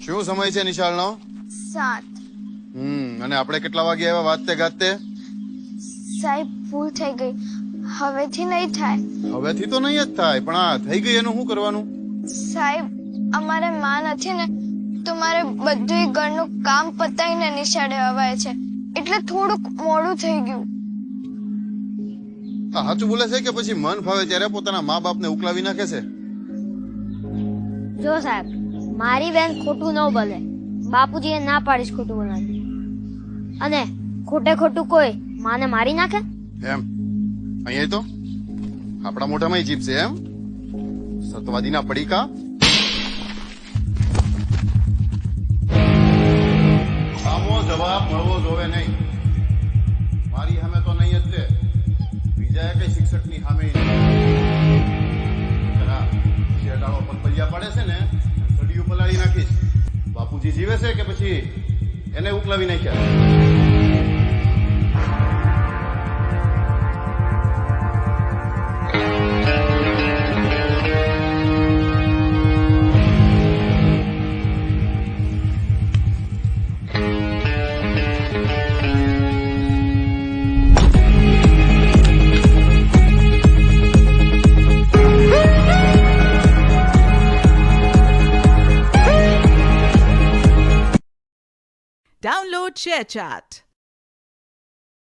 શું સમય છે નિશાળનો? 7. અને આપણે કેટલા વાગે આવ્યા વાજતે ગાજતે? સાહેબ ભૂલ થઈ ગઈ, હવેથી નહીં થાય. હવેથી તો નહીં જ થાય, પણ આ થઈ ગઈ એનું શું કરવાનું? સાહેબ અમારે માં નથી ને, તો મારે બધું ઘરનું કામ પતાવીને નિશાળે અવાય છે, એટલે થોડુંક મોડું થઈ ગયું. આ સાચું બોલે છે કે પછી મન ફાવે ત્યારે પોતાના મા બાપને ઉકલાવી નાખે છે? જો સાહેબ, મારી બેન ખોટું ન બોલે, બાપુજીએ ના પાડીશ ખોટું બોલવાની. અને ખોટે ખોટું કોઈ માને મારી નાખે? એમ અહીંયા તો આપણા મોઢામાં જીભ છે એમ? સતવાદીના પડીકા. સામો જવાબ મળવો જોવે નહીં. મારી સામે તો નહીં જ તે, બીજા કઈ શિક્ષકની સામે શેરડાળો પલપલિયા પડે છે ને, સડીયું પલાળી નાખીશ. બાપુજી જીવે છે કે પછી એને ઉકલાવી નાખ્યા? Download ShareChat.